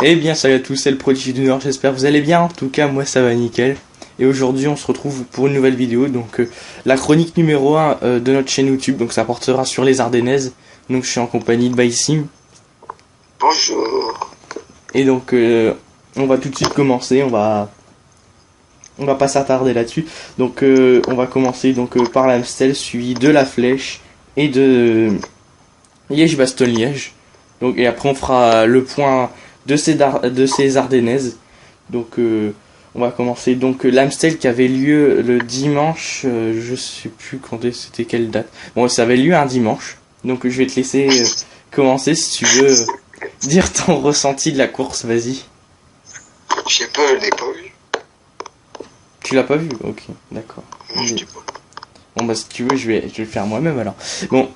Eh bien salut à tous, c'est le Prodigy du Nord, j'espère que vous allez bien, en tout cas moi ça va nickel. Et aujourd'hui on se retrouve pour une nouvelle vidéo, donc la chronique numéro 1 de notre chaîne YouTube, donc ça portera sur les Ardennaises. Donc je suis en compagnie de Baïsim. Bonjour. Et donc on va tout de suite commencer, on va pas s'attarder là-dessus. Donc on va commencer par l'Amstel, suivi de la Flèche et de Liège-Bastogne-Liège. Donc et après on fera le point de ces Ardennaises. Donc on va commencer donc l'Amstel qui avait lieu le dimanche, je sais plus quand c'était quelle date. Bon, ça avait lieu un dimanche. Donc je vais te laisser commencer si tu veux dire ton ressenti de la course, vas-y. Je sais pas, je l'ai pas vu. Tu l'as pas vu? OK, d'accord. Non, je dis pas. Bon bah si tu veux, je vais le faire moi-même alors. Bon,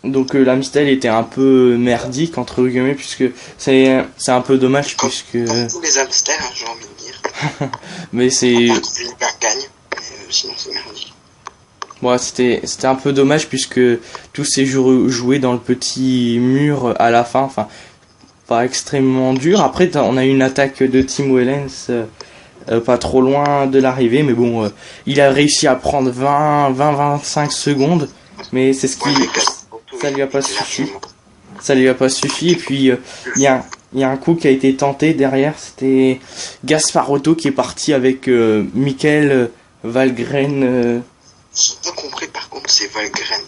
donc l'Amstel était un peu merdique entre guillemets puisque c'est un peu dommage Comme puisque tous les hamsters, j'ai envie de dire. mais c'est L'hiver gagne, mais sinon c'est merdique. bon, c'était un peu dommage puisque tout s'est joué dans le petit mur à la fin, enfin pas extrêmement dur. Après on a eu une attaque de Tim Wellens pas trop loin de l'arrivée, mais bon il a réussi à prendre 20-25 secondes, mais c'est ce qui ça lui a pas suffi. Ça lui a pas suffi. Et puis il y a un coup qui a été tenté derrière, c'était Gasparotto qui est parti avec Michael Valgren. J'ai pas compris par contre, c'est Valgren.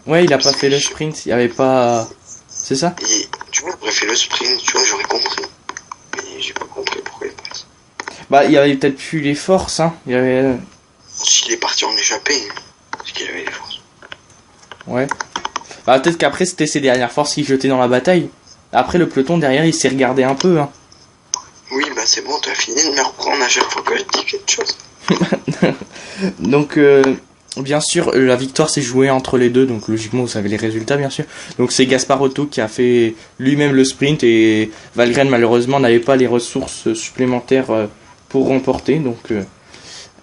Ouais, il a pas fait le sprint, il y avait pas. C'est ça? Et tu vois, il aurait fait le sprint, tu vois, j'aurais compris. Mais j'ai pas compris pourquoi il passe. Bah, il y avait peut-être plus les forces, hein. Il y avait. S'il est parti en échappée, parce qu'il avait les forces. Ouais. Bah, peut-être qu'après c'était ses dernières forces qu'il jetait dans la bataille. Après, le peloton derrière il s'est regardé un peu, hein. Oui, bah c'est bon, t'as fini de me reprendre à chaque fois que je dis quelque chose. Donc, bien sûr, la victoire s'est jouée entre les deux, donc logiquement vous savez les résultats, bien sûr. Donc c'est Gasparotto qui a fait lui-même le sprint et Valgren malheureusement n'avait pas les ressources supplémentaires pour remporter. Donc,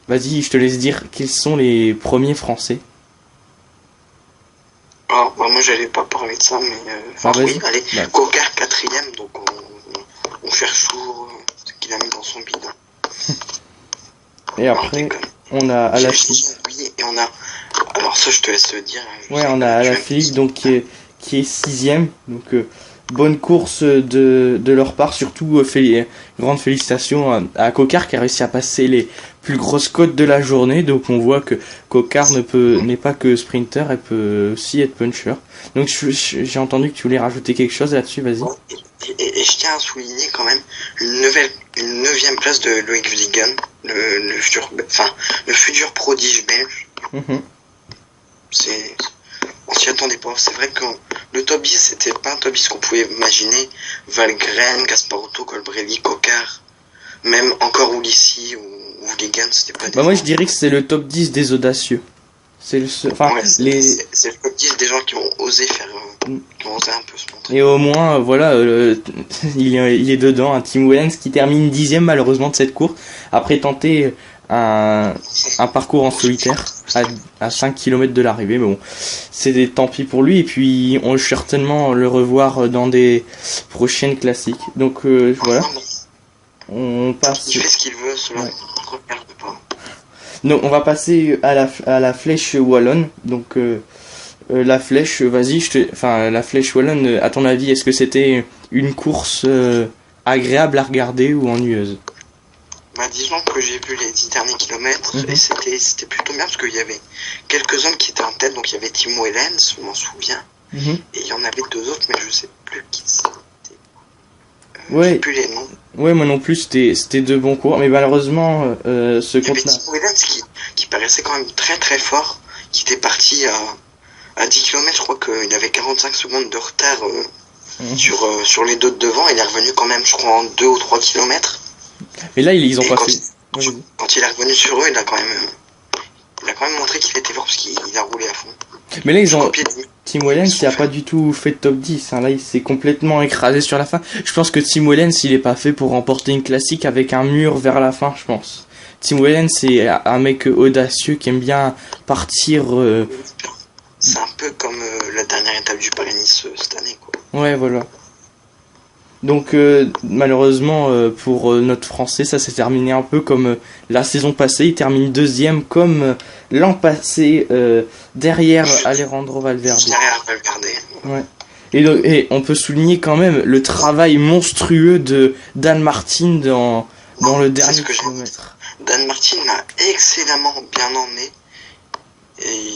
vas-y, je te laisse dire quels sont les premiers Français. Alors, bah, moi j'allais pas parler de ça, mais oui, allez, bah. Cocard 4ème, donc on cherche toujours ce qu'il a mis dans son bidon. Et après, on a Alaphilippe. Oui, et on a. Alors ça, je te laisse le dire. Ouais, on a Alaphilippe donc qui est 6ème. Donc bonne course de leur part. Surtout grandes félicitations à Cocard qui a réussi à passer les plus grosses côtes de la journée. Donc on voit que Cocard n'est pas que sprinter, elle peut aussi être puncher. Donc j'ai entendu que tu voulais rajouter quelque chose là-dessus, vas-y. Et je tiens à souligner quand même une 9ème place de Loïc Vliegen, le futur prodige belge. On s'y attendait pas. C'est vrai que le top 10 c'était pas un top 10 qu'on pouvait imaginer. Valgren, Gasparotto, Colbrelli, Cocard, même encore Ulissi ou Vliegen, c'était pas des. Bah moi je dirais que c'est le top 10 des audacieux. C'est le c'est le top 10 des gens qui ont osé faire qui ont osé un peu se montrer. Et au moins voilà il est dedans, un Tim Wellens qui termine 10ème malheureusement de cette course après tenter un parcours en solitaire à 5 km de l'arrivée, mais bon c'est tant pis pour lui et puis on va certainement le revoir dans des prochaines classiques. Donc voilà. On passe. Il fait ce qu'il veut, cela ne regarde pas. Donc on va passer à la flèche wallonne. Donc la flèche, vas-y, la flèche wallonne, à ton avis, est-ce que c'était une course agréable à regarder ou ennuyeuse? Bah disons que j'ai vu les 10 derniers kilomètres et c'était plutôt bien parce qu'il y avait quelques hommes qui étaient en tête, donc il y avait Tim Wellens, on m'en souvient, et il y en avait deux autres mais je sais plus qui c'était. Ouais. J'ai plus les noms. Ouais, moi non plus, c'était deux bons coureurs, mais malheureusement ce compte-là. Il y avait Tim Wellens qui paraissait quand même très très fort, qui était parti à 10 km, je crois qu'il avait 45 secondes de retard sur les deux de devant, il est revenu quand même, je crois, en 2 ou 3 km. Mais là, ils ont pas fait. Quand il est revenu sur eux, il a quand même montré qu'il était fort parce qu'il a roulé à fond. Mais là, Tim Wellens, il a pas du tout fait de top 10. Hein. Là, il s'est complètement écrasé sur la fin. Je pense que Tim Wellens, il est pas fait pour remporter une classique avec un mur vers la fin, je pense. Tim Wellens, c'est un mec audacieux qui aime bien partir. C'est un peu comme la dernière étape du Paris-Nice cette année, quoi. Ouais, voilà. Donc malheureusement pour notre Français, ça s'est terminé un peu comme la saison passée. Il termine deuxième comme l'an passé derrière Alejandro Valverde. Derrière Valverde. Ouais. Et on peut souligner quand même le travail monstrueux de Dan Martin dans le dernier kilomètre. Dan Martin l'a excellemment bien emmené. Et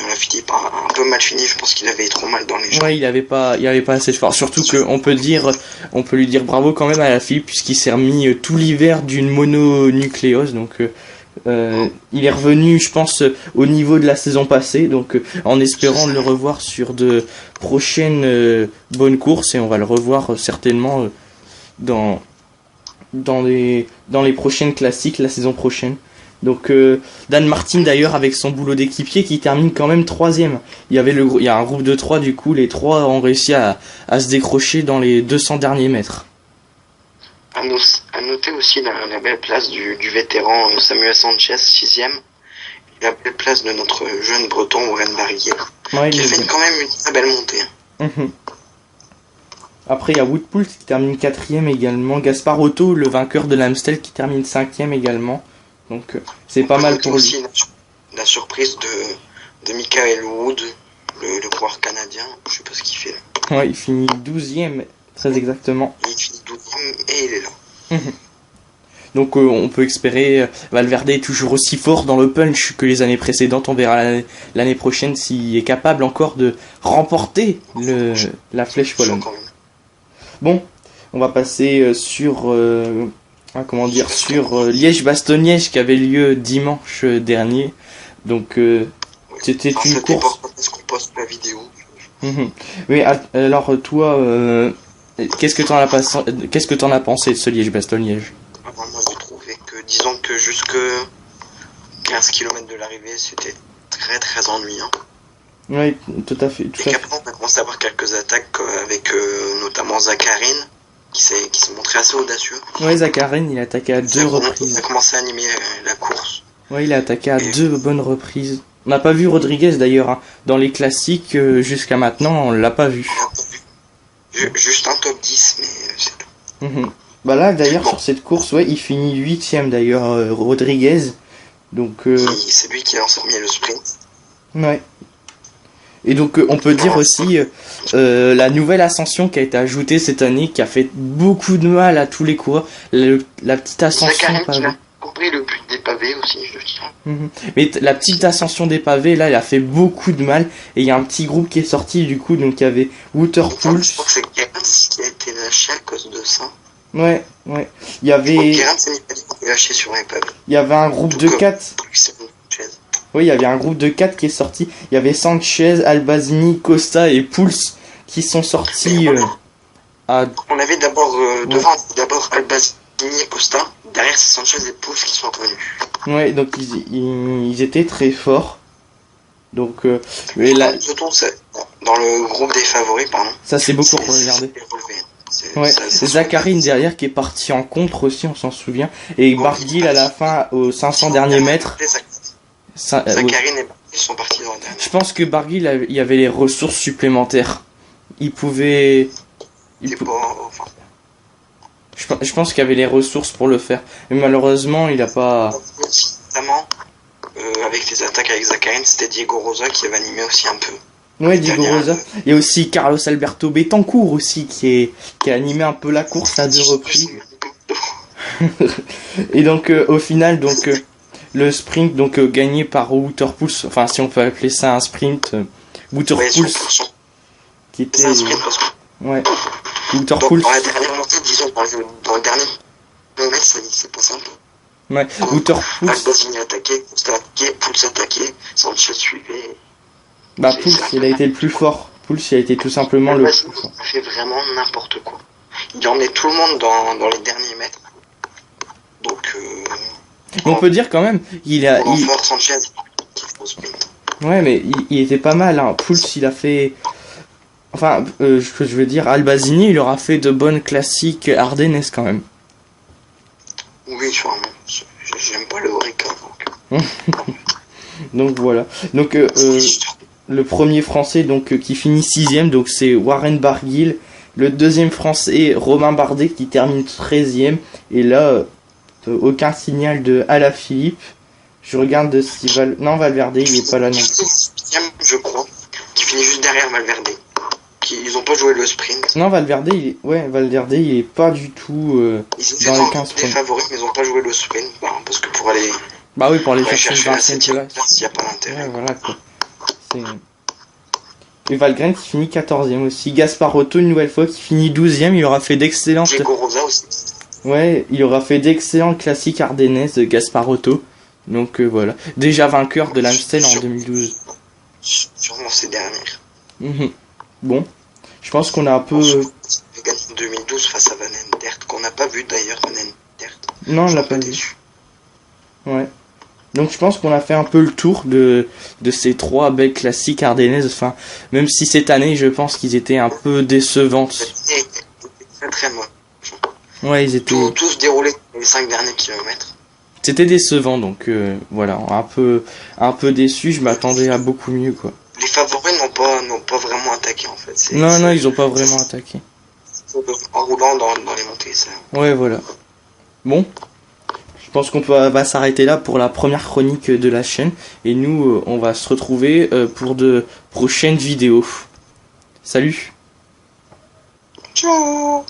on a fini par un peu mal fini, je pense qu'il avait trop mal dans les jambes. Ouais, il avait pas assez de force. Surtout on peut lui dire bravo quand même à la fille puisqu'il s'est remis tout l'hiver d'une mononucléose. Donc il est revenu, je pense, au niveau de la saison passée. Donc en espérant le revoir sur de prochaines bonnes courses et on va le revoir certainement dans les prochaines classiques la saison prochaine. Donc Dan Martin d'ailleurs avec son boulot d'équipier qui termine quand même troisième. Il y a un groupe de 3 du coup, les 3 ont réussi à se décrocher dans les 200 derniers mètres. À noter aussi la belle place du vétéran Samuel Sanchez, 6ème. La belle place de notre jeune breton Warren Barguil, qui fait quand même une très belle montée. Après il y a Woodpool qui termine 4ème également. Gaspar Otto, le vainqueur de l'Amstel, qui termine 5ème également. Donc c'est pas mal pour lui. Aussi la surprise de Michael Wood, le coureur canadien, je sais pas ce qu'il fait là. Ouais, il finit 12ème, très exactement. Il finit 12ème et il est là. Donc on peut espérer, Valverde est toujours aussi fort dans le punch que les années précédentes. On verra l'année prochaine s'il est capable encore de remporter la Flèche Wallonne. Bon, on va passer sur Liège-Bastogne-Liège qui avait lieu dimanche dernier. Donc c'était une course. Est-ce qu'on poste la vidéo? Mais alors toi, qu'est-ce que t'en as pensé de ce Liège-Bastogne-Liège? Moi j'ai trouvé que, disons que jusque 15 km de l'arrivée, c'était très très ennuyant. Oui, tout à fait. Et qu'après on a commencé à avoir quelques attaques avec notamment Zakharine, qui s'est montré assez audacieux. Ouais, Zakharine, il a attaqué à 2 reprises. Il a commencé à animer la course. Ouais, il a attaqué à 2 bonnes reprises. On n'a pas vu Rodriguez d'ailleurs, hein. Dans les classiques, jusqu'à maintenant, on l'a pas vu. Juste un top 10, mais c'est tout. Bah là, d'ailleurs, sur cette course, ouais, il finit 8ème d'ailleurs, Rodriguez. Donc, c'est lui qui a lancé le sprint. Ouais. Et donc on peut dire aussi la nouvelle ascension qui a été ajoutée cette année, qui a fait beaucoup de mal à tous les coureurs. La petite ascension pavée. A compris le but des pavés aussi, je dirais. Mais la petite ascension des pavés, là, elle a fait beaucoup de mal. Et il y a un petit groupe qui est sorti du coup, donc il y avait Waterpool. Je crois que c'est Guérin qui a été lâché à cause de ça. Ouais. Il y avait. Guérin s'est lâché sur les pavés. Il y avait un groupe de 4. Oui, il y avait un groupe de 4 qui est sorti. Il y avait Sanchez, Albazini, Costa et Pouls qui sont sortis On avait d'abord devant Albazini et Costa. Derrière, c'est Sanchez et Pouls qui sont revenus. Ouais, donc ils étaient très forts. Donc, mais là, dans le groupe des favoris, pardon. Ça c'est beaucoup regardé. Ouais, c'est Zakharine derrière qui est parti en contre aussi, on s'en souvient. Et Barguil à la fin, aux 500 derniers mètres. Zakharine et Barguil sont partis dans le dernier. Je pense que Barguil, il y avait les ressources supplémentaires. Il pouvait. Je pense qu'il y avait les ressources pour le faire. Mais malheureusement, il a pas. Notamment, avec les attaques avec Zakharine, c'était Diego Rosa qui avait animé aussi un peu. Ouais, Diego Rosa. Il y a aussi Carlos Alberto Betancourt aussi qui a animé un peu la course à 2 reprises. Et donc au final, donc le sprint donc gagné par Waterpool, enfin si on peut appeler ça un sprint, Waterpool qui était ouais. Waterpool. Dans la dernière montée, disons dans le dernier kilomètre, ça s'est passé un peu. Ouais, Waterpool. Albazini attaqué, Costa attaqué, Pouls attaqué, Sanchez suivait. Bah Pouls, il a été le plus fort. Pouls, il a été tout simplement le plus fort. Il a fait vraiment n'importe quoi. Il emmenait tout le monde dans les derniers mètres. Donc on peut dire quand même, il a. Sanchez, ouais, mais il était pas mal. Hein. Pouls, il a fait. Enfin, je veux dire, Albazini, il aura fait de bonnes classiques ardennaises quand même. Oui, sûrement. J'aime pas le Orica, donc. Donc voilà. Donc le premier français donc qui finit 6ème, donc c'est Warren Barguil le deuxième français, Romain Bardet, qui termine 13e. Et là, aucun signal de Alaphilippe. Je regarde de si non, Valverde, il est pas là non plus. Je crois, qui finit juste derrière Valverde. Ils ont pas joué le sprint. Non, Valverde, il est pas du tout dans les 15 premiers favoris, mais ils ont pas joué le sprint. Parce que pour aller... Bah oui, pour aller chercher une 20e place, il n'y a pas d'intérêt. Ouais, voilà, quoi. Et Valgren qui finit 14e aussi. Gasparotto, une nouvelle fois, qui finit 12e. Il aura fait d'excellentes... Diego Rosa aussi. Ouais, il aura fait d'excellentes classiques ardennaises de Gasparotto. Donc voilà. Déjà vainqueur de l'Amstel en 2012. Sûrement ces dernières. Bon. Je pense qu'on a un peu... Il a gagné en 2012 face à Van Endert, qu'on n'a pas vu d'ailleurs, Van Endert. Non, on l'a pas vu. Ouais. Donc je pense qu'on a fait un peu le tour de ces 3 belles classiques ardennaises. Enfin, même si cette année, je pense qu'ils étaient un peu décevantes. Très très moche. Ouais, ils étaient... Tous déroulés les 5 derniers kilomètres. C'était décevant, donc voilà, un peu déçu. Je m'attendais à beaucoup mieux, quoi. Les favoris n'ont pas vraiment attaqué en fait. Non, ils ont pas vraiment attaqué. En roulant dans les montées, ça. Ouais, voilà. Bon, je pense qu'on va s'arrêter là pour la première chronique de la chaîne. Et nous, on va se retrouver pour de prochaines vidéos. Salut! Ciao!